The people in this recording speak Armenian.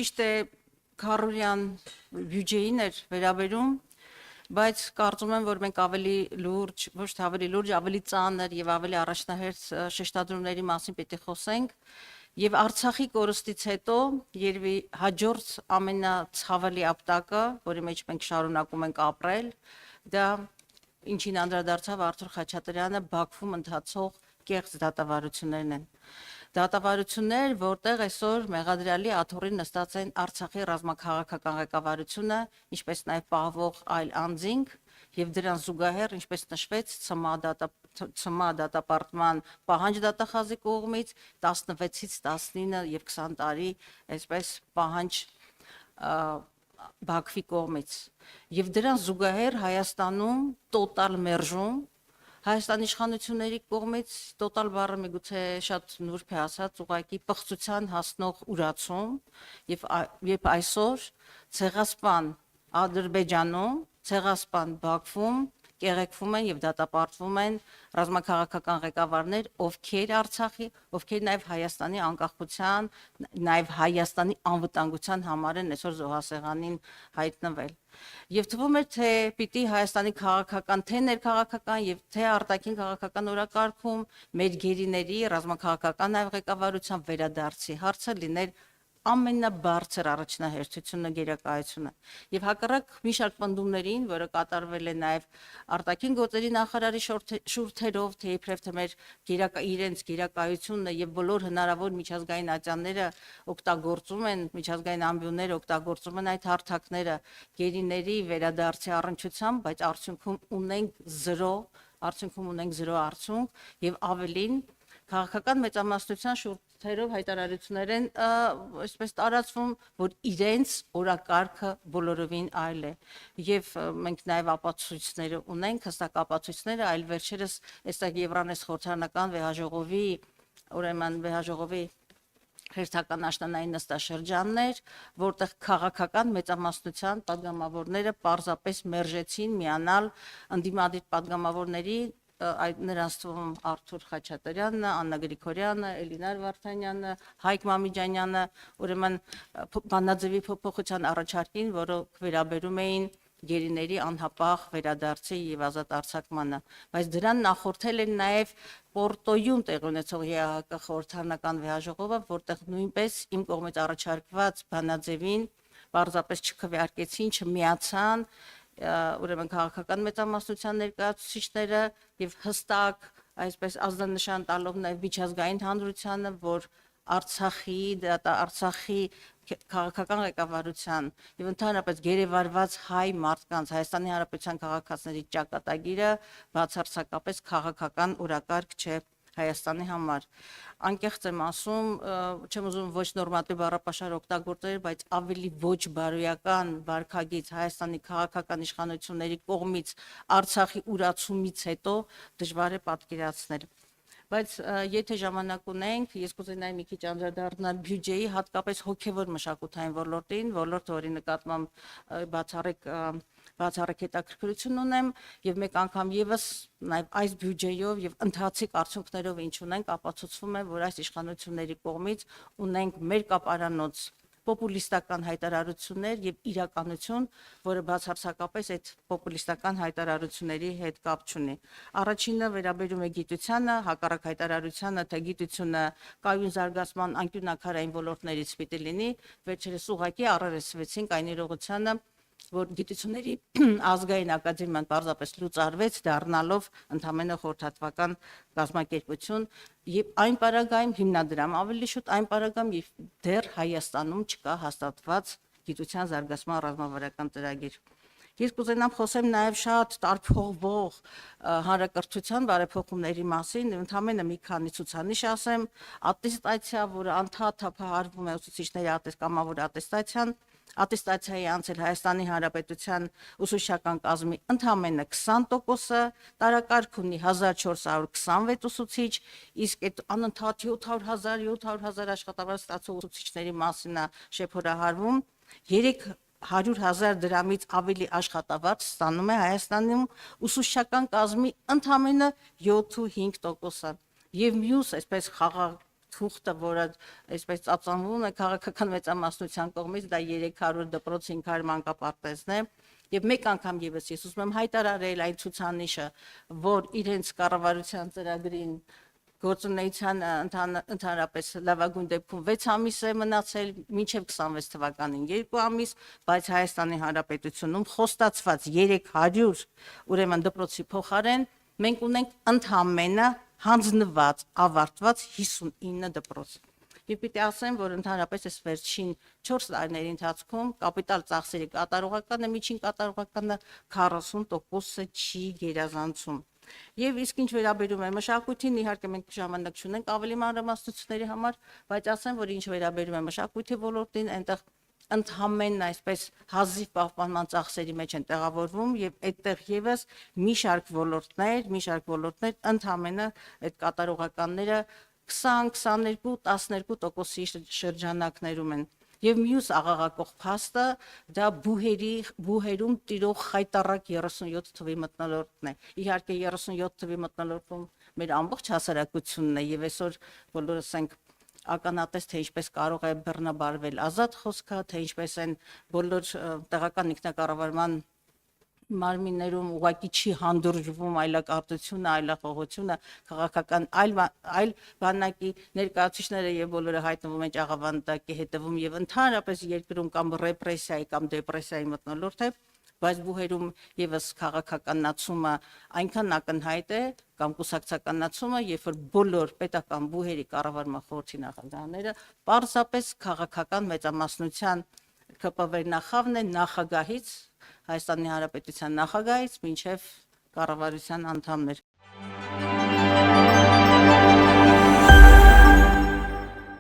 ճիշտ է Քարորյան բյուջեին էր վերաբերում, բայց կարծում եմ, որ մենք ավելի լուրջ, ոչ թե ավելի լուրջ, ավելի ծանր եւ ավելի առաջնահերթ շեշտադրումների մասին պետք է խոսենք։ Եվ Արցախի կորստից հետո երևի հաջորդ ամենացավալի ապտակը, որի մեջ մենք շարունակում ենք ապրել, դա ինչին անդրադարձավ Արթուր Խաչատրյանը, Բաքվում ընթացող կեղծ դատավարություններն են։ Դատավարություններ, որտեղ այսօր մեղադրյալի աթոռին նստած են Արցախի ռազմաքաղաքական ղեկավարությունը, ինչպես նաև պահվող այլ անձինք, եւ դրան զուգահեռ, ինչպես նշվեց, ՑՄԱ դատապարտման պահանջ դատախազի կողմից 16-ից 19 եւ 20 տարի, այսպես պահանջ Բաքվի կողմից։ Եվ դրան զուգահեռ Հայաստանում տոտալ մերժում Հայաստանի իշխանությունների կողմից տոտալ բառը միգուցե շատ նուրբ է ասած, ուղղակի պղծության հասնող ուրացում եւ այսօր ցեղասպան Ադրբեջանում, ցեղասպան Բաքվում կեղեքվում են եւ դատապարտվում են ռազմաքաղաքական ղեկավարներ, ովքեր Արցախի, ովքեր նաեւ Հայաստանի անկախության, նաեւ Հայաստանի անվտանգության համար են այսօր զոհասեղանին հայտնվել։ Եվ թվում է, թե պիտի Հայաստանի քաղաքական, թե ներքաղաքական եւ թե արտաքին քաղաքական օրակարգում մեր գերիների ռազմաքաղաքական նաեւ ղեկավարության վերադարձի հարցը լիներ ամենաբարձր առաջնահերթությունը գերակայությունը եւ հակառակ մի շարք պնդումներին, որը կատարվել է նաեւ արտաքին գործերի նախարարի շուրթերով, թե իբրև թե մեր իրենց գերակայությունը եւ բոլոր հնարավոր միջազգային ատյանները օգտագործում են, միջազգային ամբիոնները օգտագործում են այդ հարթակները գերիների վերադարձի առնչությամբ, բայց արդյունքում ունենք 0 արդյունք եւ ավելին քաղաքական մեծամասնության շուրթերով հայտարարություններ են այսպես տարածվում, որ իրենց օրակարգը բոլորովին այլ է եւ մենք նաեւ ապացույցներ ունենք, հստակ ապացույցները, այլ վերջերս այստեղ Եվրանես խորհրդարանական վեհաժողովի, ուրեմն վեհաժողովի հերթական աշնանային նստաշրջաններ, որտեղ քաղաքական մեծամասնության падգամավորները պարզապես մերժեցին միանալ ընդդիմադիր падգամավորների այդ նրանց թվում Արթուր Խաչատրյանը, Աննա Գրիգորյանը, Էլինար Վարդանյանը, Հայկ Մամիջանյանը, ուրեմն բանաձևի փոփոխության առաջարկին, որը վերաբերում էին գերիների անհապաղ վերադարձի եւ ազատ արձակմանը, բայց դրան նախորդել են նաեւ Պորտոյում տեղի ունեցող ԵԱՀԿ խորհրդարանական վեհաժողովը, որտեղ նույնպես իմ կողմից առաջարկված բանաձևին պարզապես չքվեարկեցին, չմիացան ուրեմն քաղաքական մեծամասնության ներկայացուցիչները եւ հստակ այսպես ազդանշան տալով նաեւ միջազգային հանրությանը, որ Արցախի քաղաքական ղեկավարության եւ ընդհանրապես գերեվարված հայ մարդկանց Հայաստանի Հանրապետության քաղաքացիների ճակատագիրը բացարձակապես քաղաքական օրակարգ չէ Հայաստանի համար։ Անկեղծ եմ ասում, չեմ ուզում ոչ նորմատիվ բառապաշար օգտագործել, բայց ավելի ոչ բարոյական վարքագիծ Հայաստանի քաղաքական իշխանությունների կողմից Արցախի ուրացումից հետո դժվար է պատկերացնել։ Բայց եթե ժամանակ ունենք, ես կուզենայի մի քիչ անդրադառնալ բյուջեի, հատկապես հոգևոր մշակութային ոլորտին, ոլորտը, որի նկատմամբ բացառիկ հետաքրքրություն ունեմ եւ մեկ անգամ եւս նաեւ այս բյուջեով եւ ընթացիկ արդյունքներով ինչ ունենք, ապացուցվում է, որ այս իշխանությունների կողմից ունենք մեր կապարանոց պոպուլիստական հայտարարություններ եւ իրականություն, որը բացարձակապես այդ պոպուլիստական հայտարարությունների հետ կապ չունի։ Առաջինը վերաբերում է գիտությանը, հակառակ հայտարարությանը, թե գիտությունը կայուն զարգացման անկյունակարային ոլորտներից պիտի լինի, վերջերս ուղղակի առերեսվեցինք այն իրողությանը, որ գիտությունների ազգային ակադեմիան պարզապես լուծարվեց, դառնալով ընդամենը խորհրդատվական կազմակերպություն եւ այն պարագայում հիմնադրամ, ավելի շուտ այն պարագայում եւ դեռ Հայաստանում չկա հաստատված գիտության զարգացման ռազմավարական ծրագիր։ Ես կուզենամ խոսեմ նաեւ շատ տարփողվող հանրակրթության բարեփոխումների մասին, ընդամենը մի քանի ցուցանիշ ասեմ, ատեստացիա, որը անդադար թափահարվում է ուսուցիչների կամավոր ատեստացիան, ատեստացիայի անցել Հայաստանի Հանրապետության ուսուցչական կազմի ընդամենը 20%-ը, տարակարգ ունի 1426 ուսուցիչ, իսկ այդ անընդհատ 700,000 աշխատավարձ ստացող ուսուցիչների մասին է շեփորահարվում, 300,000 դրամից ավելի աշխատավարձ ստանում է Հայաստանում ուսուցչական կազմի ընդամենը 7-5%-ը, եւ մյուս այսպես խաղաղ թուղթը, որը այսպես ծածանվում է քաղաքական մեծամասնության կողմից, դա 300 դպրոց 500 մանկապարտեզն է։ Եվ մեկ անգամ եւս ես ուզում եմ հայտարարել այն ցուցանիշը, որ իրենց կառավարության ծրագրին գործունեության ընդհանրապես լավագույն դեպքում 6 ամիս է մնացել, մինչև 26 թվականին 2 ամիս, բայց Հայաստանի Հանրապետությունում խոստացված 300 ուրեմն դպրոցի փոխարեն մենք ունենք ընդամենը հանձնված, ավարտված 59 դպրոց։ Եվ պիտի ասեմ, որ ընդհանրապես այս վերջին 4 տարիների ընթացքում կապիտալ ծախսերի կատարողականը, միջին կատարողականը 40%-ը չի գերազանցում։ Եվ իսկ ինչ վերաբերում է մշակույթին, իհարկե մենք ժամանակ չունենք ավելի մանրամասնությունների համար, բայց ասեմ, որ ինչ վերաբերում է մշակույթի ոլորտին, այնտեղ ընդհանրապես այսպես հազիվ պահպանման ծախսերի մեջ են տեղավորվում եւ այդտեղ եւս մի շարք ոլորտներ ընդհանրապես այդ կատարողականները 20-22-12%-ի շրջանակներում են։ Եվ մյուս աղաղակող փաստը դա բուհերում տիրող խայտառակ 37 թվի մթնոլորտն է։ Իհարկե 37 թվի մթնոլորտում մեր ամբողջ հասարակությունն է եւ այսօր բոլորս ենք ականատես, թե ինչպես կարող է բռնաբարվել ազատ խոսքը, թե ինչպես են բոլոր տեղական ինքնակառավարման մարմիններում ուղղակի չի հանդուրժվում այլակարտությունը, այլախոհությունը, քաղաքական այլ բանակի ներկայացուցիչները եւ բոլորը հայտնվում են աղավանդակի հետևում եւ ընդհանրապես երկրում կամ ռեպրեսիայի կամ դեպրեսիայի մթնոլորտ է, բայց բուհերում եւս քաղաքականացումը այնքան ակնհայտ է կամ կուսակցականացումը, երբ որ բոլոր պետական բուհերի կառավարման խորհրդի նախագահները պարզապես քաղաքական մեծամասնության ԿՊՎ նախավն է նախագահից Հայաստանի Հանրապետության նախագահից մինչև կառավարության անդամներ։